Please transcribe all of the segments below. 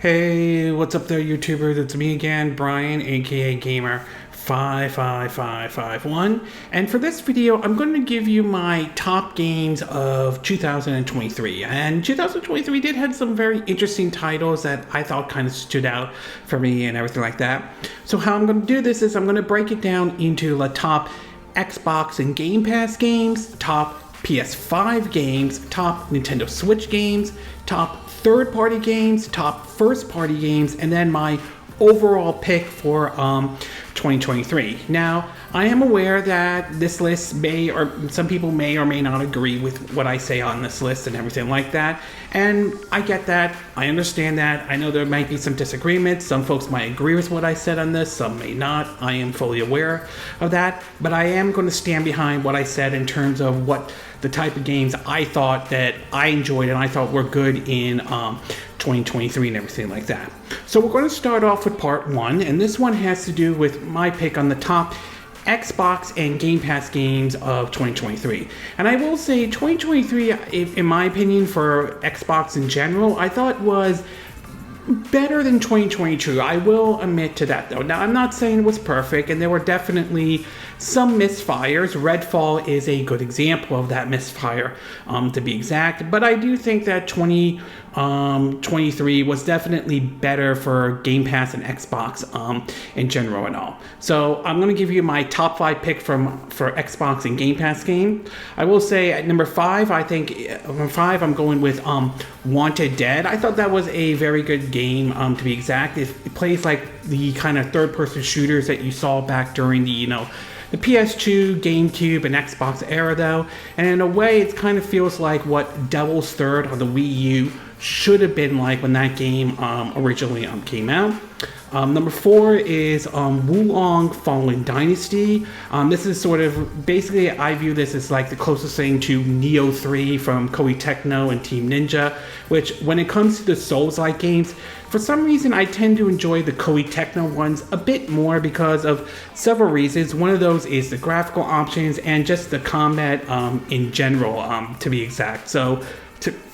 Hey, what's up there, YouTubers? It's me again, Brian, aka Gamer55551. And for this video, I'm going to give you my top games of 2023. And 2023 did have some very interesting titles that I thought kind of stood out for me and everything like that. So how I'm going to do this is I'm going to break it down into the top Xbox and Game Pass games, top PS5 games, top Nintendo Switch games, top third-party games, top first-party games, and then my overall pick for 2023. Now, I am aware that this list may, or some people may or may not agree with what I say on this list and everything like that, and I get that, I understand that, I know there might be some disagreements, some folks might agree with what I said on this, some may not, I am fully aware of that, but I am going to stand behind what I said in terms of what the type of games I thought that I enjoyed and I thought were good in 2023 and everything like that. So we're going to start off with part one, and this one has to do with my pick on the top Xbox and Game Pass games of 2023. And I will say 2023, in my opinion, for Xbox in general, I thought was better than 2022. I will admit to that, though. Now, I'm not saying it was perfect, and there were definitely some misfires. Redfall is a good example of that misfire, to be exact. But I do think that 2023 was definitely better for Game Pass and Xbox in general and all. So I'm going to give you my top 5 pick for Xbox and Game Pass game. I will say at number 5, I think I'm going with Wanted Dead. I thought that was a very good game, to be exact. It plays like the kind of third-person shooters that you saw back during the the PS2, GameCube, and Xbox era, though. And in a way, it kind of feels like what Devil's Third on the Wii U should have been like when that game originally came out. Number 4 is Wulong Fallen Dynasty. This is sort of, basically I view this as like the closest thing to Neo 3 from Koei Tecmo and Team Ninja, which when it comes to the Souls-like games, for some reason I tend to enjoy the Koei Tecmo ones a bit more because of several reasons. One of those is the graphical options and just the combat in general, to be exact. So,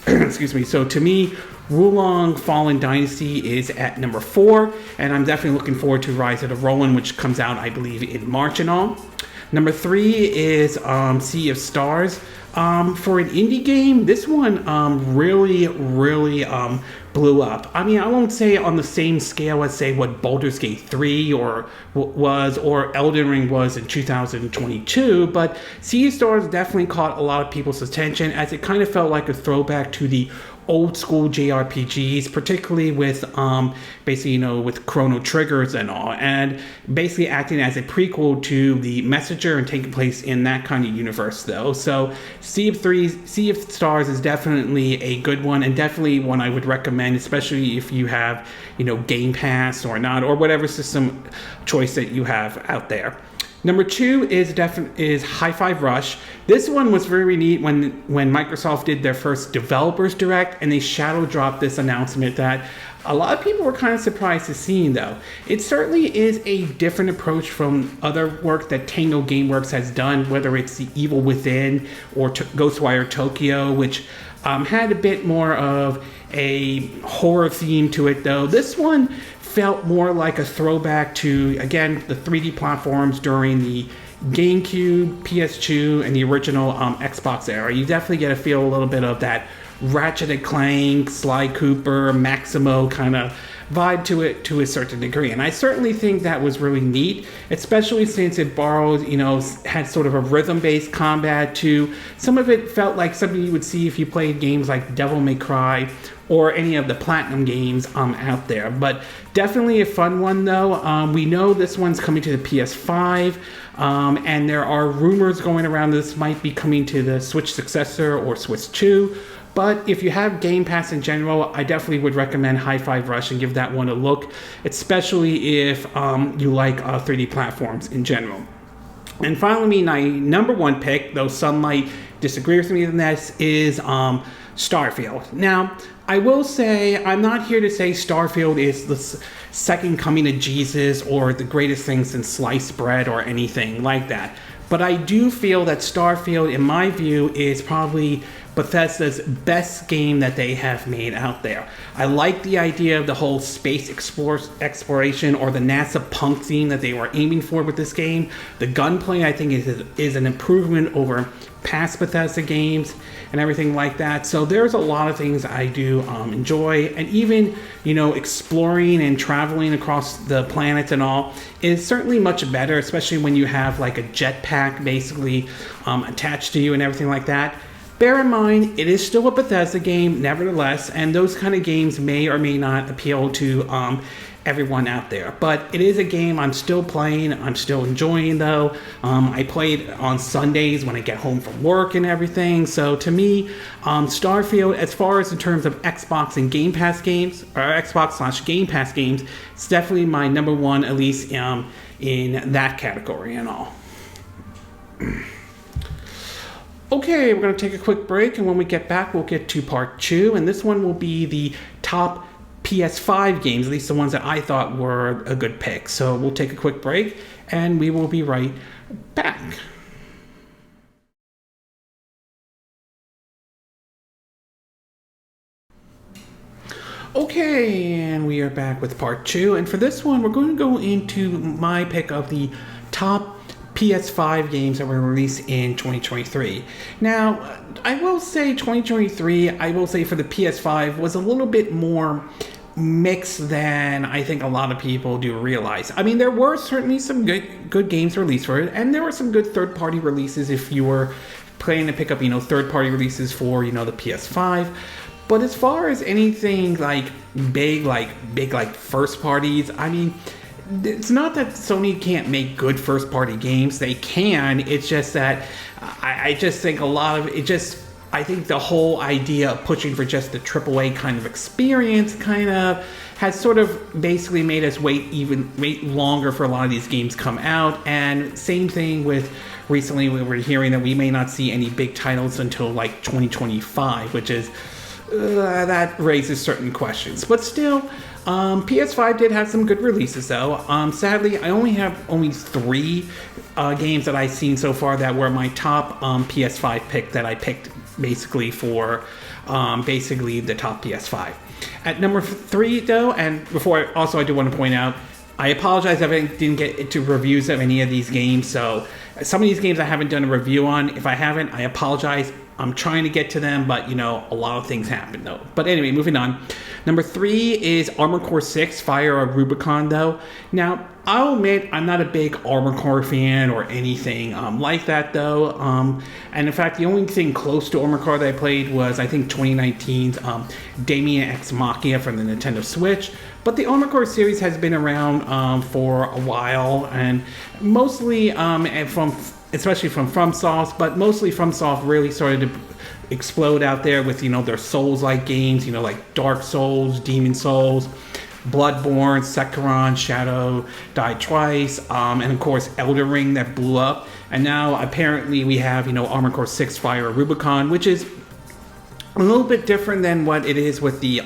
excuse me, so to me, Wulong Fallen Dynasty is at number 4, and I'm definitely looking forward to Rise of the Roland, which comes out, I believe, in March and all. Number 3 is Sea of Stars. For an indie game, this one really blew up. I mean, I won't say on the same scale as, say, what Baldur's Gate 3 or Elden Ring was in 2022, but Sea of Stars definitely caught a lot of people's attention as it kind of felt like a throwback to the old school JRPGs, particularly with basically with Chrono Triggers and all, and basically acting as a prequel to the Messenger and taking place in that kind of universe, though. So Sea of Stars is definitely a good one, and definitely one I would recommend, especially if you have Game Pass or not, or whatever system choice that you have out there. Number 2 is Hi-Fi Rush. This one was very neat when Microsoft did their first Developers Direct, and they shadow dropped this announcement that a lot of people were kind of surprised to see, though. It certainly is a different approach from other work that Tango Gameworks has done, whether it's The Evil Within or Ghostwire Tokyo, which had a bit more of a horror theme to it, though. This one felt more like a throwback to, again, the 3D platforms during the GameCube, PS2, and the original Xbox era. You definitely get to feel a little bit of that Ratchet & Clank, Sly Cooper, Maximo kind of vibe to it to a certain degree. And I certainly think that was really neat, especially since it borrowed, had sort of a rhythm-based combat to some of it felt like something you would see if you played games like Devil May Cry or any of the Platinum games out there. But definitely a fun one, though. We know this one's coming to the PS5, and there are rumors going around this might be coming to the Switch successor or Switch 2. But if you have Game Pass in general, I definitely would recommend Hi-Fi Rush and give that one a look, especially if you like 3D platforms in general. And finally, my number 1 pick, though some might disagree with me on this, is Starfield. Now, I will say, I'm not here to say Starfield is the second coming of Jesus or the greatest thing since sliced bread or anything like that. But I do feel that Starfield, in my view, is probably Bethesda's best game that they have made out there. I like the idea of the whole space exploration or the NASA punk theme that they were aiming for with this game. The gunplay, I think, is an improvement over past Bethesda games and everything like that. So there's a lot of things I do enjoy, and even, you know, exploring and traveling across the planets and all is certainly much better, especially when you have like a jetpack basically attached to you and everything like that. Bear in mind, it is still a Bethesda game, nevertheless, and those kind of games may or may not appeal to everyone out there. But it is a game I'm still playing, I'm still enjoying though. I play it on Sundays when I get home from work and everything. So to me, Starfield, as far as in terms of Xbox and Game Pass games, or Xbox/Game Pass games, it's definitely my number one, at least in that category and all. Okay, we're going to take a quick break, and when we get back, we'll get to part 2, and this one will be the top PS5 games, at least the ones that I thought were a good pick. So we'll take a quick break, and we will be right back. Okay, and we are back with part 2, and for this one, we're going to go into my pick of the top PS5 games that were released in 2023. Now, I will say 2023, I will say for the PS5, was a little bit more mixed than I think a lot of people do realize. I mean, there were certainly some good games released for it, and there were some good third-party releases if you were planning to pick up, you know, third-party releases for, you know, the PS5. But as far as anything like big first parties, I mean, it's not that Sony can't make good first-party games. They can. It's just that I just think a lot of it I think the whole idea of pushing for just the AAA kind of experience kind of has sort of basically made us wait longer for a lot of these games come out. And same thing with recently we were hearing that we may not see any big titles until like 2025, which is that raises certain questions. But still, PS5 did have some good releases though. Sadly, I only have 3 games that I've seen so far that were my top PS5 pick that I picked basically for the top PS5. At number 3 though, and before I do want to point out, I apologize if I didn't get into reviews of any of these games. So some of these games I haven't done a review on. If I haven't, I apologize. I'm trying to get to them, but, you know, a lot of things happen, though. But anyway, moving on. Number 3 is Armored Core 6, Fire of Rubicon, though. Now, I'll admit I'm not a big Armored Core fan or anything like that, though. And in fact, the only thing close to Armored Core that I played was, I think, 2019's Damien X Machina from the Nintendo Switch. But the Armored Core series has been around for a while, and mostly especially from FromSoft, but mostly FromSoft really started to explode out there with, you know, their Souls-like games, you know, like Dark Souls, Demon Souls, Bloodborne, Sekiro, Shadow Die Twice, and of course Elden Ring that blew up. And now apparently we have, you know, Armored Core 6 Fire of Rubicon, which is a little bit different than what it is with the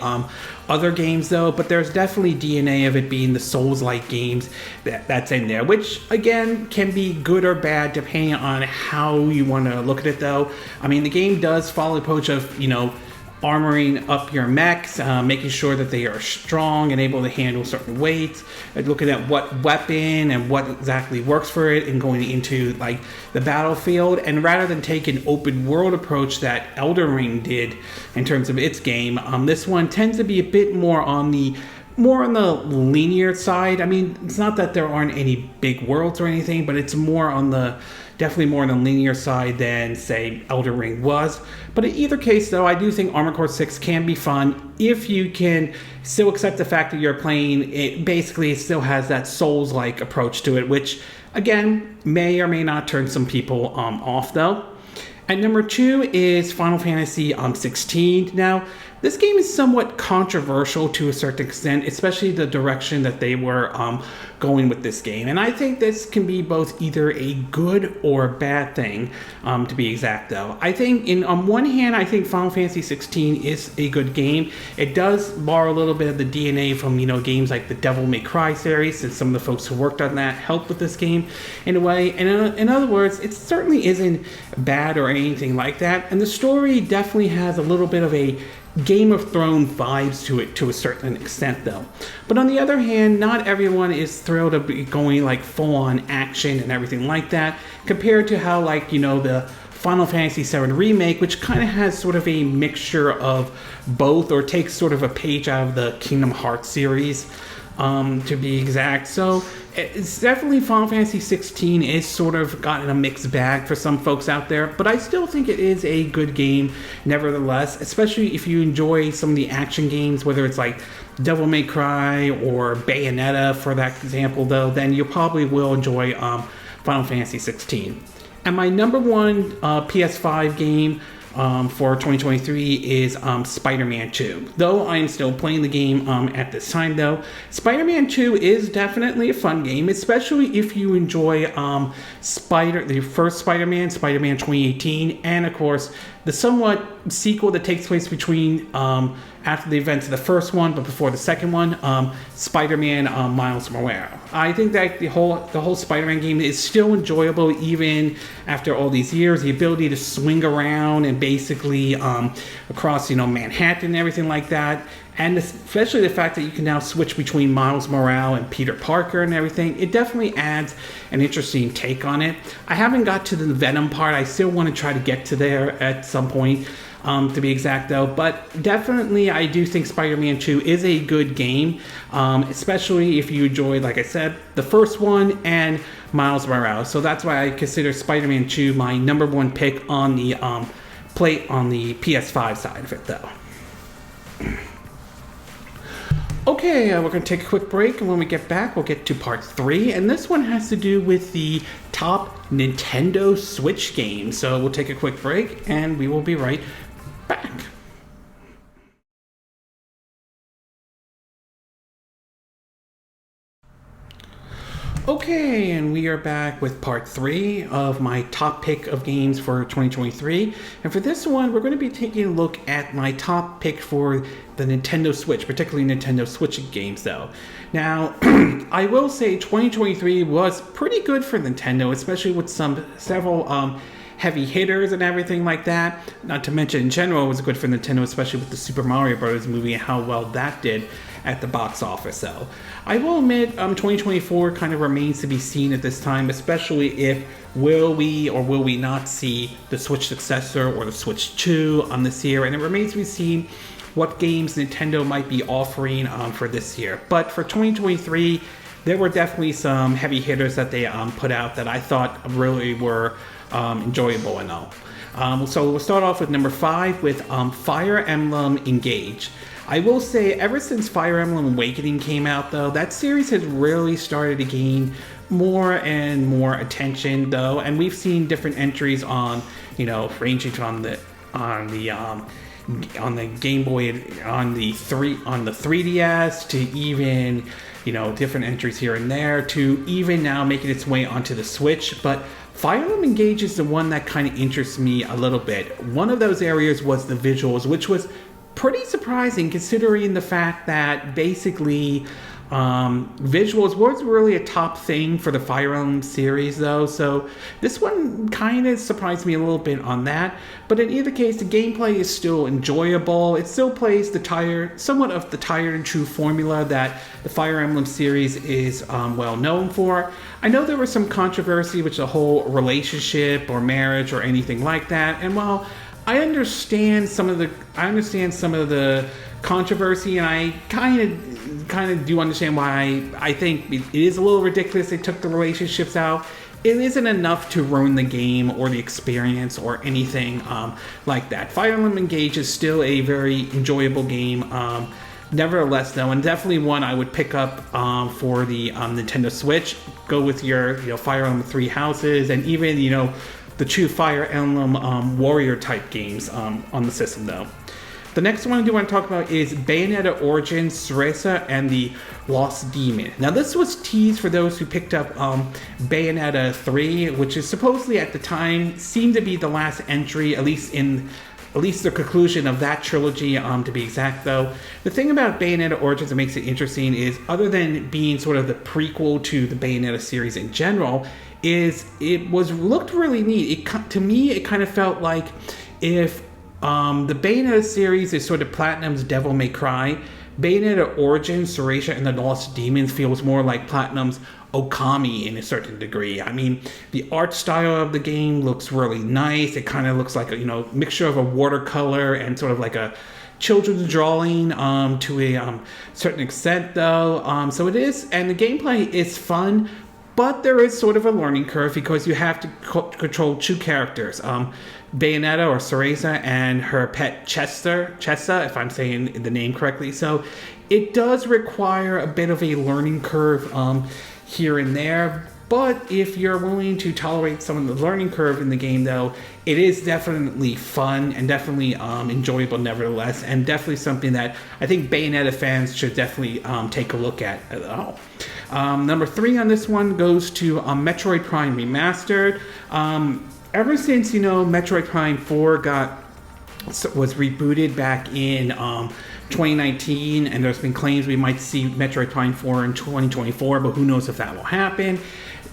other games though, but there's definitely DNA of it being the Souls-like games that's in there, which again can be good or bad depending on how you want to look at it though. I mean, the game does follow the approach of, you know, armoring up your mechs, making sure that they are strong and able to handle certain weights, and looking at what weapon and what exactly works for it, and going into like the battlefield. And rather than take an open world approach that Elden Ring did in terms of its game, this one tends to be a bit more on the linear side. I mean, it's not that there aren't any big worlds or anything, but it's definitely more on the linear side than, say, Elden Ring was. But in either case, though, I do think Armored Core 6 can be fun if you can still accept the fact that you're playing it. Basically, it still has that Souls-like approach to it, which, again, may or may not turn some people off, though. At number 2 is Final Fantasy 16. Now, this game is somewhat controversial to a certain extent, especially the direction that they were going with this game. And I think this can be both either a good or a bad thing, to be exact though. I think on one hand, I think Final Fantasy 16 is a good game. It does borrow a little bit of the DNA from, games like the Devil May Cry series, and some of the folks who worked on that helped with this game in a way. And in other words, it certainly isn't bad or anything like that. And the story definitely has a little bit of a Game of Thrones vibes to it to a certain extent though. But on the other hand, not everyone is thrilled to be going like full on action and everything like that, compared to how the Final Fantasy VII Remake, which kind of has sort of a mixture of both, or takes sort of a page out of the Kingdom Hearts series, to be exact. So it's definitely Final Fantasy 16 is sort of gotten a mixed bag for some folks out there, but I still think it is a good game nevertheless, especially if you enjoy some of the action games, whether it's like Devil May Cry or Bayonetta for that example though, then you probably will enjoy Final Fantasy 16. And my number one PS5 game for 2023 is Spider-Man 2. Though I am still playing the game at this time though, Spider-Man 2 is definitely a fun game, especially if you enjoy the first Spider-Man 2018, and of course the somewhat sequel that takes place between after the events of the first one but before the second one, Spider-Man Miles Morales. I think that the whole Spider-Man game is still enjoyable even after all these years. The ability to swing around and basically across Manhattan and everything like that, and especially the fact that you can now switch between Miles Morales and Peter Parker and everything, it definitely adds an interesting take on it. I haven't got to the Venom part. I still want to try to get to there at some point, to be exact though, but definitely I do think Spider-Man 2 is a good game, especially if you enjoy, like I said, the first one and Miles Morales. So that's why I consider Spider-Man 2 my number one pick on the plate on the PS5 side of it though. Okay, we're going to take a quick break, and when we get back, we'll get to part 3, and this one has to do with the top Nintendo Switch games. So we'll take a quick break, and we will be right back. Okay, and we are back with part 3 of my top pick of games for 2023. And for this one, we're going to be taking a look at my top pick for the Nintendo Switch, particularly Nintendo Switch games though. Now, I will say 2023 was pretty good for Nintendo, especially with several heavy hitters and everything like that. Not to mention, in general, it was good for Nintendo, especially with the Super Mario Bros. Movie and how well that did at the box office though. I will admit 2024 kind of remains to be seen at this time, especially if will we or will we not see the Switch successor or the Switch 2 on this year, and it remains to be seen what games Nintendo might be offering for this year. But for 2023, there were definitely some heavy hitters that they put out that I thought really were enjoyable and all. So we'll start off with number 5 with Fire Emblem Engage. I will say, ever since Fire Emblem Awakening came out, though, that series has really started to gain more and more attention, though, and we've seen different entries on, ranging from on the Game Boy, on the 3DS, to even different entries here and there, to even now making its way onto the Switch. But Fire Emblem Engage is the one that kind of interests me a little bit. One of those areas was the visuals, which was pretty surprising considering the fact that basically visuals was really a top thing for the Fire Emblem series though, so this one kind of surprised me a little bit on that. But in either case, the gameplay is still enjoyable. It still plays somewhat of the tired and true formula that the Fire Emblem series is well known for. I know there was some controversy with the whole relationship or marriage or anything like that, and while I understand some of the controversy, and I kind of do understand why I think it is a little ridiculous they took the relationships out. It isn't enough to ruin the game or the experience or anything like that. Fire Emblem Engage is still a very enjoyable game, nevertheless though, and definitely one I would pick up for the Nintendo Switch. Go with your Fire Emblem Three Houses, and even the true Fire Emblem warrior type games on the system though. The next one I do want to talk about is Bayonetta Origins, Cereza, and the Lost Demon. Now this was teased for those who picked up Bayonetta 3, which is supposedly at the time seemed to be the last entry, at least the conclusion of that trilogy, to be exact though. The thing about Bayonetta Origins that makes it interesting is, other than being sort of the prequel to the Bayonetta series in general, is it looked really neat. To me, it kind of felt like if the Bayonetta series is sort of Platinum's Devil May Cry, Bayonetta Origins, Cereza, and the Lost Demons feels more like Platinum's Okami in a certain degree. I mean, the art style of the game looks really nice. It kind of looks like a mixture of a watercolor and sort of like a children's drawing to a certain extent though. So it is, and the gameplay is fun, but there is sort of a learning curve because you have to control two characters, Bayonetta or Cereza and her pet Chessa, if I'm saying the name correctly. So it does require a bit of a learning curve here and there, but if you're willing to tolerate some of the learning curve in the game though, it is definitely fun and definitely enjoyable nevertheless, and definitely something that I think Bayonetta fans should definitely take a look at all. Number 3 on this one goes to Metroid Prime Remastered. Ever since Metroid Prime 4 was rebooted back in 2019, and there's been claims we might see Metroid Prime 4 in 2024, but who knows if that will happen.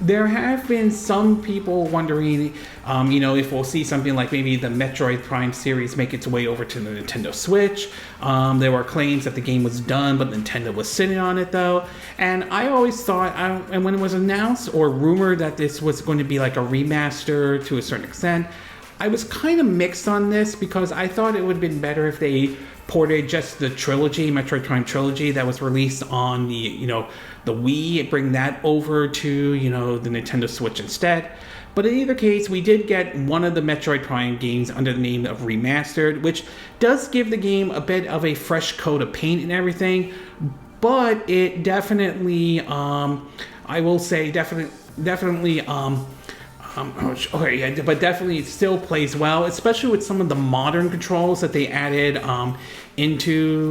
There have been some people wondering, if we'll see something like maybe the Metroid Prime series make its way over to the Nintendo Switch. There were claims that the game was done, but Nintendo was sitting on it though. And I always thought, and when it was announced or rumored that this was going to be like a remaster to a certain extent, I was kind of mixed on this because I thought it would have been better if they ported just the trilogy, Metroid Prime trilogy that was released on the Wii, bring that over to the Nintendo Switch instead. But in either case, we did get one of the Metroid Prime games under the name of Remastered, which does give the game a bit of a fresh coat of paint and everything, but it definitely, I will say, definitely but definitely it still plays well, especially with some of the modern controls that they added into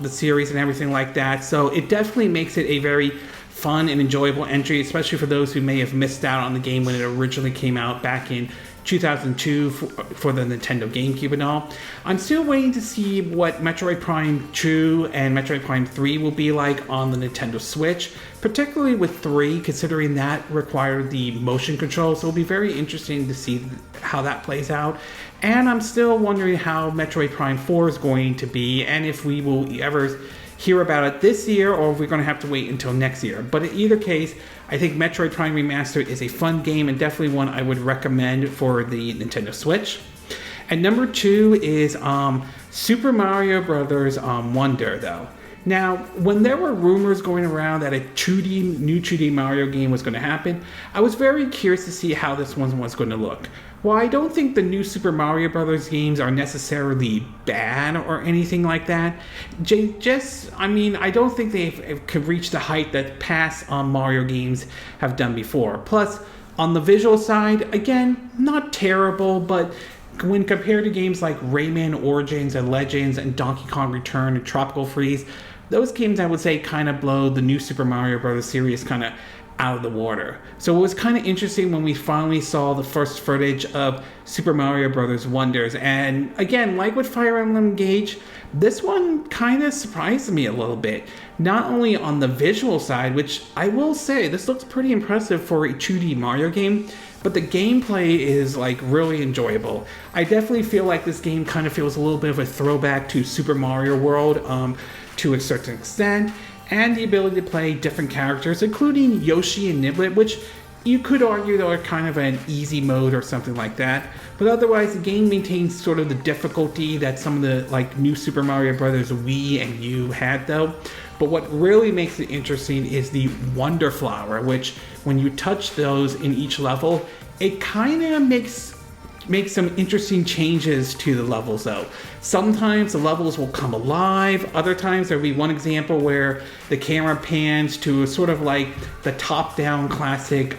the series and everything like that. So it definitely makes it a very fun and enjoyable entry, especially for those who may have missed out on the game when it originally came out back in 2002 for the Nintendo GameCube and all. I'm still waiting to see what Metroid Prime 2 and Metroid Prime 3 will be like on the Nintendo Switch, particularly with 3, considering that required the motion control. So it'll be very interesting to see how that plays out. And I'm still wondering how Metroid Prime 4 is going to be, and if we will ever hear about it this year or if we're going to have to wait until next year. But in either case, I think Metroid Prime Remastered is a fun game and definitely one I would recommend for the Nintendo Switch. And number 2 is Super Mario Bros. Wonder though. Now, when there were rumors going around that a new 2D Mario game was going to happen, I was very curious to see how this one was going to look. While I don't think the new Super Mario Bros. Games are necessarily bad or anything like that, I don't think they could reach the height that past Mario games have done before. Plus, on the visual side, again, not terrible, but when compared to games like Rayman Origins and Legends and Donkey Kong Return and Tropical Freeze, those games I would say kind of blow the new Super Mario Bros. Series kind of out of the water. So it was kind of interesting when we finally saw the first footage of Super Mario Bros. Wonders. And again, like with Fire Emblem Engage, this one kind of surprised me a little bit. Not only on the visual side, which I will say, this looks pretty impressive for a 2D Mario game, but the gameplay is like really enjoyable. I definitely feel like this game kind of feels a little bit of a throwback to Super Mario World to a certain extent, and the ability to play different characters, including Yoshi and Niblet, which you could argue they are kind of an easy mode or something like that. But otherwise, the game maintains sort of the difficulty that some of the like new Super Mario Bros. Wii and U had though. But what really makes it interesting is the Wonder Flower, which when you touch those in each level, it kind of makes some interesting changes to the levels though. Sometimes the levels will come alive, other times there'll be one example where the camera pans to sort of like the top-down classic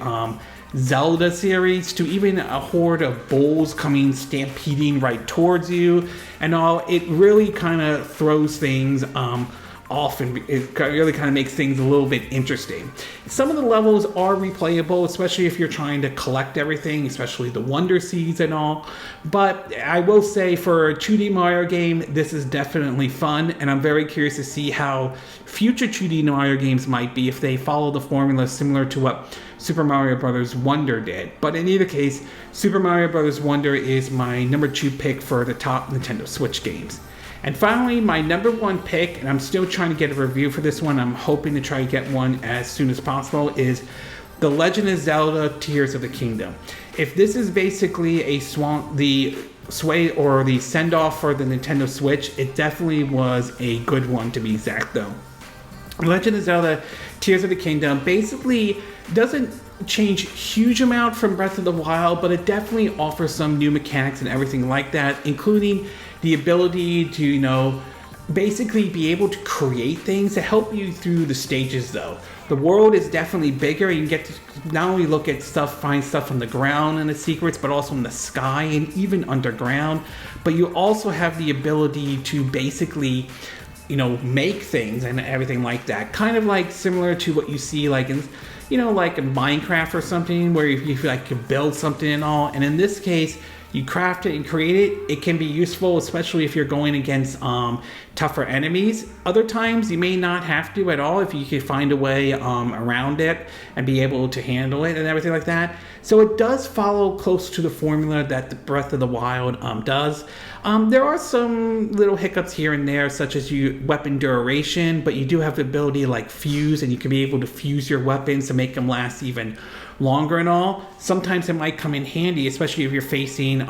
Zelda series to even a horde of bulls coming stampeding right towards you and all. It really kind of throws things off, and it really kind of makes things a little bit interesting. Some of the levels are replayable, especially if you're trying to collect everything, especially the Wonder Seeds and all. But I will say, for a 2D Mario game, this is definitely fun, and I'm very curious to see how future 2D Mario games might be if they follow the formula similar to what Super Mario Bros. Wonder did. But in either case, Super Mario Bros. Wonder is my number 2 pick for the top Nintendo Switch games. And finally, my number 1 pick, and I'm still trying to get a review for this one, I'm hoping to try to get one as soon as possible, is The Legend of Zelda Tears of the Kingdom. If this is basically the sway or the send-off for the Nintendo Switch, it definitely was a good one, to be exact though. Legend of Zelda Tears of the Kingdom basically doesn't change huge amount from Breath of the Wild, but it definitely offers some new mechanics and everything like that, including the ability to, basically be able to create things to help you through the stages though. The world is definitely bigger. You get to not only look at stuff, find stuff on the ground and the secrets, but also in the sky and even underground. But you also have the ability to basically make things and everything like that. Kind of like similar to what you see like in like in Minecraft or something, where you like can build something and all. And in this case, you craft it and create it. It can be useful, especially if you're going against tougher enemies. Other times you may not have to at all if you can find a way around it and be able to handle it and everything like that. So it does follow close to the formula that the Breath of the Wild does. There are some little hiccups here and there, such as weapon duration, but you do have the ability to like fuse, and you can be able to fuse your weapons to make them last even longer and all. Sometimes it might come in handy, especially if you're facing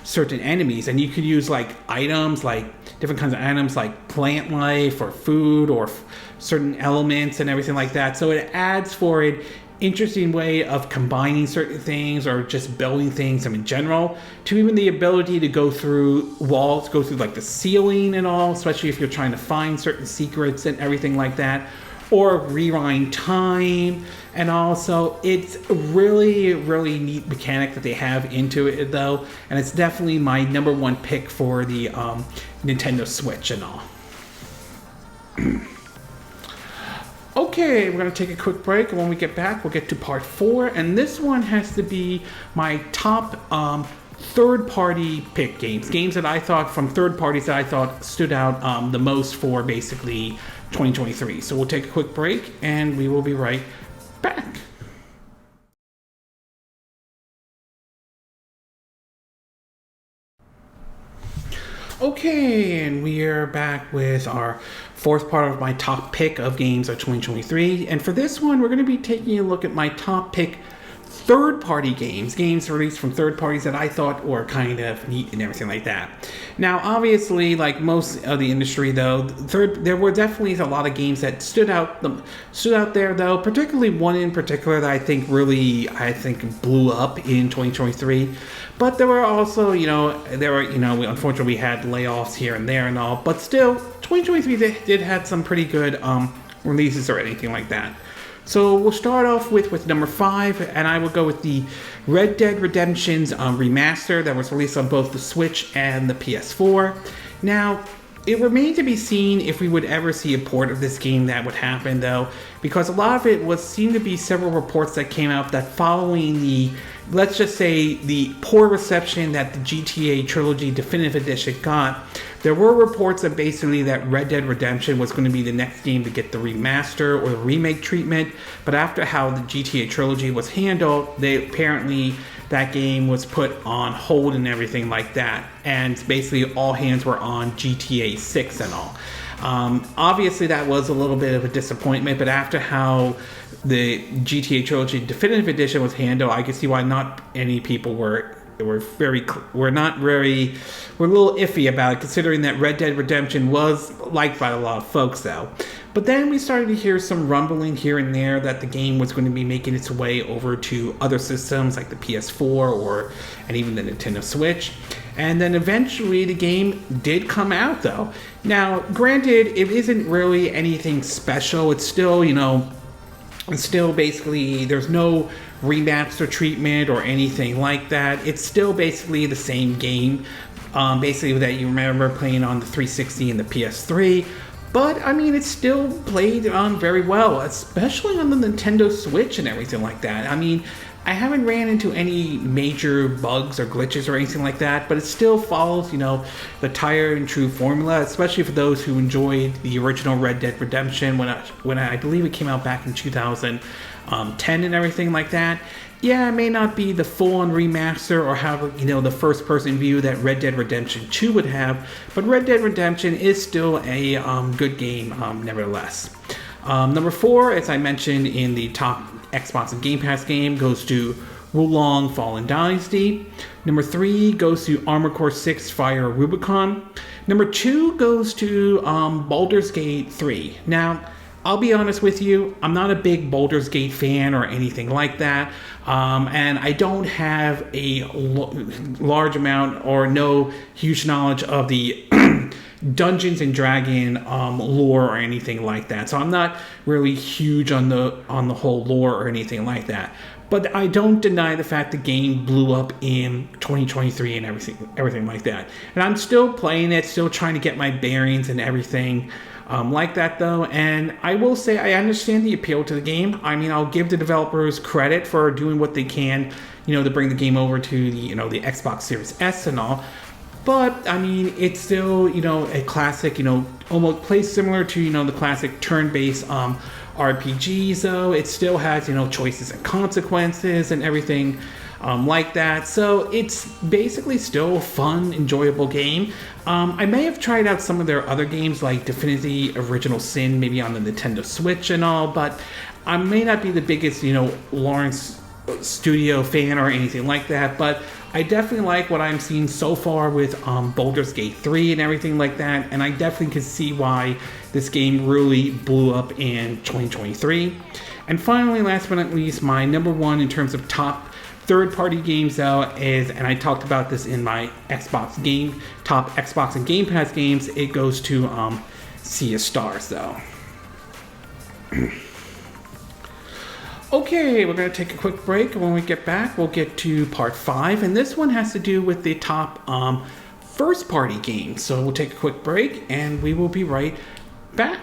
certain enemies, and you could use like items, like different kinds of items like plant life or food or certain elements and everything like that. So it adds for an interesting way of combining certain things or just building things in general, to even the ability to go through walls, go through like the ceiling and all, especially if you're trying to find certain secrets and everything like that, or rewind time. And also, it's a really, really neat mechanic that they have into it though, and it's definitely my number 1 pick for the Nintendo Switch and all. Okay, we're going to take a quick break, and when we get back, we'll get to part 4, and this one has to be my top third-party pick games that I thought, from third parties that I thought stood out the most for basically 2023. So we'll take a quick break, and we will be right back. Okay, and we are back with our 4th part of my top pick of games of 2023. And for this one, we're going to be taking a look at my top pick third-party games released from third parties that I thought were kind of neat and everything like that. Now, obviously, like most of the industry, though, there were definitely a lot of games that stood out there, though. Particularly one in particular that I think blew up in 2023. But there were also, unfortunately, we had layoffs here and there and all. But still, 2023 did have some pretty good releases or anything like that. So we'll start off with number 5, and I will go with the Red Dead Redemption's remaster that was released on both the Switch and the PS4. Now, it remained to be seen if we would ever see a port of this game that would happen, though, because a lot of it seemed to be several reports that came out that following the, let's just say, the poor reception that the GTA Trilogy Definitive Edition got, there were reports that basically that Red Dead Redemption was going to be the next game to get the remaster or the remake treatment, but after how the GTA Trilogy was handled, apparently that game was put on hold and everything like that, and basically all hands were on GTA 6 and all. Obviously that was a little bit of a disappointment, but after how the GTA Trilogy Definitive Edition was handled, I can see why not any people were a little iffy about it, considering that Red Dead Redemption was liked by a lot of folks though. But then we started to hear some rumbling here and there that the game was going to be making its way over to other systems like the PS4 and even the Nintendo Switch. And then eventually the game did come out though. Now, granted, it isn't really anything special. It's still, And still, basically, there's no remaster treatment or anything like that. It's still basically the same game, basically that you remember playing on the 360 and the PS3. But I mean, it's still played very well, especially on the Nintendo Switch and everything like that. I mean, I haven't ran into any major bugs or glitches or anything like that, but it still follows, the tried and true formula, especially for those who enjoyed the original Red Dead Redemption when I believe it came out back in 2010 and everything like that. Yeah, it may not be the full-on remaster or have, the first-person view that Red Dead Redemption 2 would have, but Red Dead Redemption is still a good game, nevertheless. Number 4, as I mentioned in the top Xbox and Game Pass game, goes to Wulong Fallen Dynasty. Number 3 goes to Armored Core 6 Fire Rubicon. Number 2 goes to Baldur's Gate 3. Now, I'll be honest with you, I'm not a big Baldur's Gate fan or anything like that, and I don't have a large amount or no huge knowledge of the Dungeons and Dragon lore or anything like that. So I'm not really huge on the whole lore or anything like that. But I don't deny the fact the game blew up in 2023 and everything like that. And I'm still playing it, still trying to get my bearings and everything like that though. And I will say I understand the appeal to the game. I mean, I'll give the developers credit for doing what they can, to bring the game over to the, the Xbox Series S and all. But, I mean, it's still, a classic, almost plays similar to, the classic turn-based RPGs, though. It still has, choices and consequences and everything like that. So it's basically still a fun, enjoyable game. I may have tried out some of their other games, like Divinity Original Sin, maybe on the Nintendo Switch and all, but I may not be the biggest, Lawrence Studio fan or anything like that, but I definitely like what I'm seeing so far with Baldur's Gate 3 and everything like that, and I definitely can see why this game really blew up in 2023. And finally, last but not least, my number one in terms of top third-party games though is, and I talked about this in my top Xbox and Game Pass games, it goes to Sea of Stars though. Okay, we're going to take a quick break. When we get back, we'll get to part 5. And this one has to do with the top first-party games. So we'll take a quick break, and we will be right back.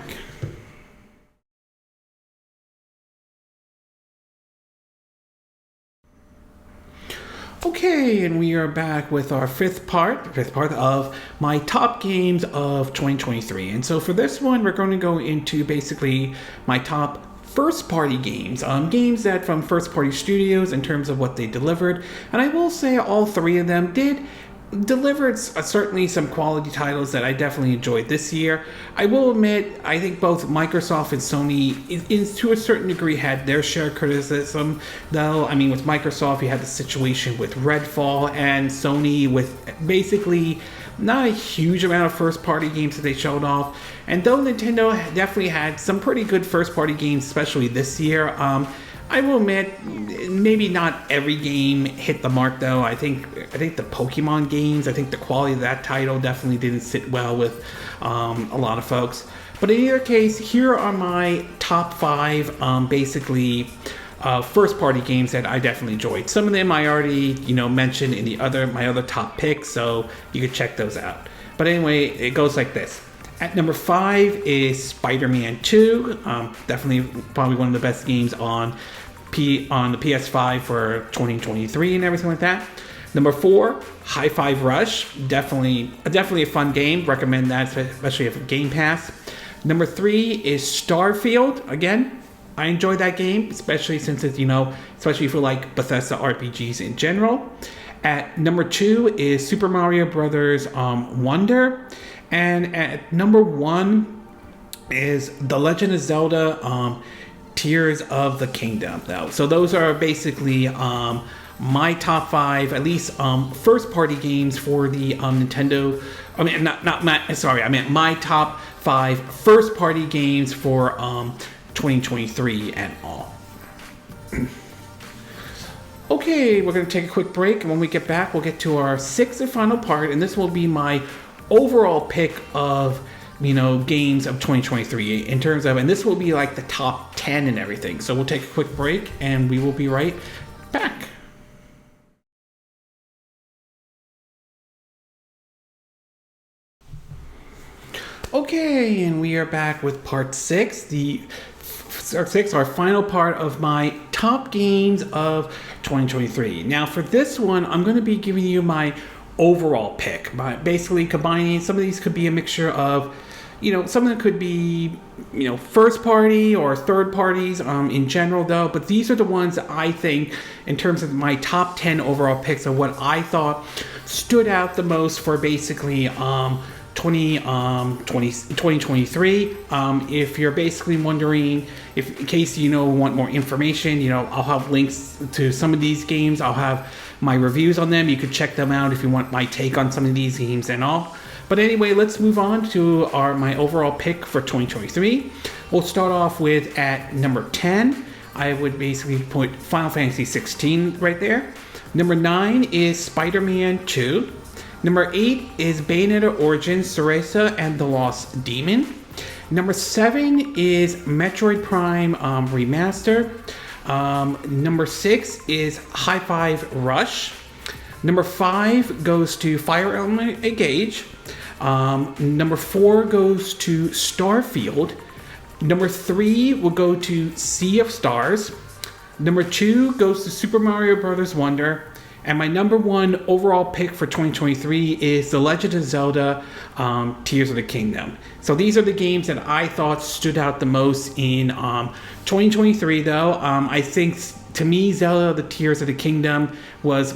Okay, and we are back with our fifth part of my top games of 2023. And so for this one, we're going to go into basically my top first-party games, games that from first-party studios in terms of what they delivered, and I will say all three of them delivered certainly some quality titles that I definitely enjoyed this year. I will admit, I think both Microsoft and Sony, to a certain degree, had their share of criticism, though. I mean, with Microsoft, you had the situation with Redfall, and Sony with basically not a huge amount of first-party games that they showed off. And though Nintendo definitely had some pretty good first-party games, especially this year, I will admit, maybe not every game hit the mark, though. I think the Pokemon games, I think the quality of that title definitely didn't sit well with a lot of folks. But in either case, here are my top 5, basically, first-party games that I definitely enjoyed. Some of them I already, mentioned in my other top picks, so you can check those out. But anyway, it goes like this. At number 5 is Spider-Man 2. Definitely probably one of the best games on the PS5 for 2023 and everything like that. Number 4, Hi-Fi Rush. Definitely a fun game. Recommend that, especially if Game Pass. Number 3 is Starfield. Again, I enjoy that game, especially since it's, especially if you like Bethesda RPGs in general. At number 2 is Super Mario Brothers Wonder. And at number 1 is The Legend of Zelda Tears of the Kingdom, though. So those are basically my top 5, at least first-party games for the Nintendo. I mean, I meant my top 5 first-party games for 2023 and all. Okay, we're going to take a quick break, and when we get back, we'll get to our 6th and final part, and this will be my overall pick of games of 2023 in terms of, and this will be like the top 10 and everything. So we'll take a quick break and we will be right back. Okay, and we are back with part 6, our final part of my top games of 2023. Now for this one, I'm going to be giving you my overall pick, by basically combining, some of these could be a mixture of, some of them could be, first party or third parties in general though, but these are the ones that I think, in terms of my top 10 overall picks of what I thought stood out the most for basically 2023. If you're basically wondering, if in case want more information, I'll have links to some of these games. I'll have my reviews on them. You could check them out if you want my take on some of these games and all. But anyway, let's move on to my overall pick for 2023. We'll start off with at number 10. I would basically put Final Fantasy 16 right there. Number 9 is Spider-Man 2. Number 8 is Bayonetta Origins, Cereza and the Lost Demon. Number 7 is Metroid Prime Remaster. Number 6 is Hi-Fi Rush. Number 5 goes to Fire Emblem Engage. Number 4 goes to Starfield. Number 3 will go to Sea of Stars. Number 2 goes to Super Mario Bros. Wonder. And my number 1 overall pick for 2023 is The Legend of Zelda Tears of the Kingdom. So these are the games that I thought stood out the most in 2023 though. I think, to me, Zelda the Tears of the Kingdom was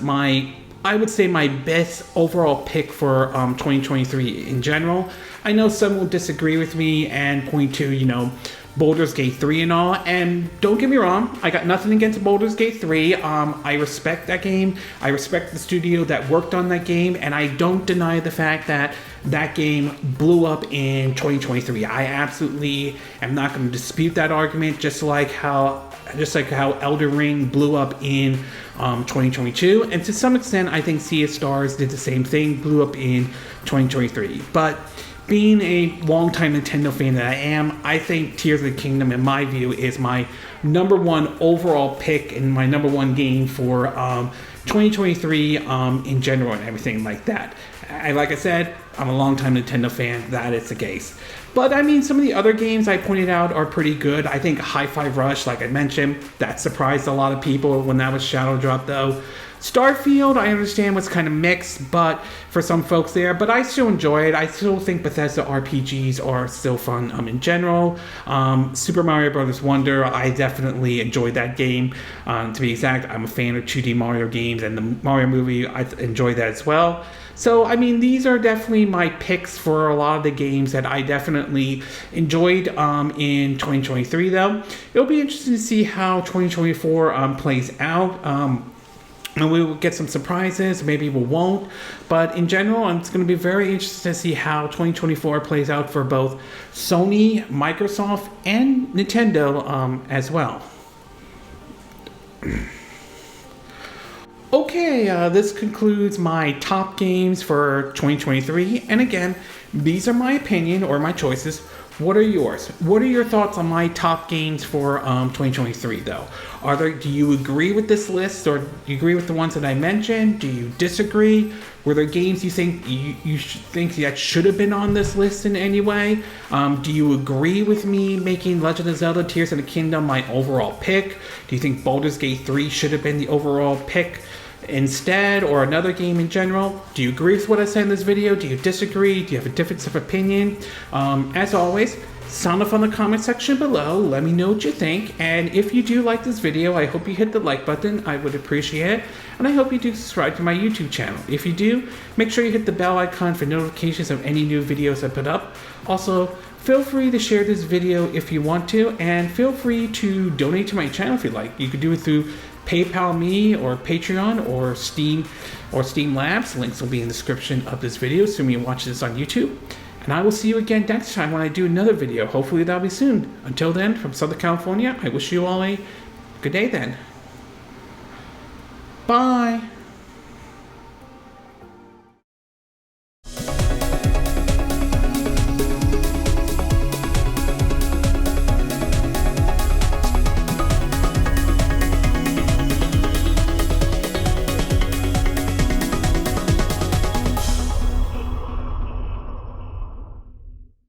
I would say my best overall pick for 2023 in general. I know some will disagree with me and point to, Baldur's Gate 3 and all, and don't get me wrong, I got nothing against Baldur's Gate 3. I respect that game. I respect the studio that worked on that game, and I don't deny the fact that that game blew up in 2023. I absolutely am not going to dispute that argument, just like how Elden Ring blew up in 2022, and to some extent I think Sea of Stars did the same thing, blew up in 2023. But being a longtime Nintendo fan that I am, I think Tears of the Kingdom, in my view, is my number 1 overall pick and my number 1 game for 2023 in general and everything like that. Like I said, I'm a longtime Nintendo fan, that is the case. But I mean, some of the other games I pointed out are pretty good. I think Hi-Fi Rush, like I mentioned, that surprised a lot of people when that was shadow dropped though. Starfield, I understand, was kind of mixed, but for some folks there, but I still enjoy it. I still think Bethesda RPGs are still fun in general. Super Mario Bros. Wonder, I definitely enjoyed that game. To be exact, I'm a fan of 2D Mario games, and the Mario movie, I enjoyed that as well. So, I mean, these are definitely my picks for a lot of the games that I definitely enjoyed in 2023, though. It'll be interesting to see how 2024 plays out. And we will get some surprises, maybe we won't. But in general, it's going to be very interesting to see how 2024 plays out for both Sony, Microsoft, and Nintendo as well. Okay, this concludes my top games for 2023. And again, these are my opinion or my choices. What are yours? What are your thoughts on my top games for 2023 though? Do you agree with this list, or do you agree with the ones that I mentioned? Do you disagree? Were there games you think think that should have been on this list in any way? Do you agree with me making Legend of Zelda Tears of the Kingdom my overall pick? Do you think Baldur's Gate 3 should have been the overall pick instead, or another game in general? Do you agree with what I said in this video? Do you disagree? Do you have a difference of opinion? As always, sound off on the comment section below. Let me know what you think, and if you do like this video, I hope you hit the like button. I would appreciate it, and I hope you do subscribe to my YouTube channel. If you do, make sure you hit the bell icon for notifications of any new videos I put up. Also, feel free to share this video if you want to, and feel free to donate to my channel if you like. You could do it through PayPal me or Patreon or Steam Labs. Links will be in the description of this video, assuming you watch this on YouTube. And I will see you again next time when I do another video. Hopefully that'll be soon. Until then, from Southern California, I wish you all a good day then. Bye!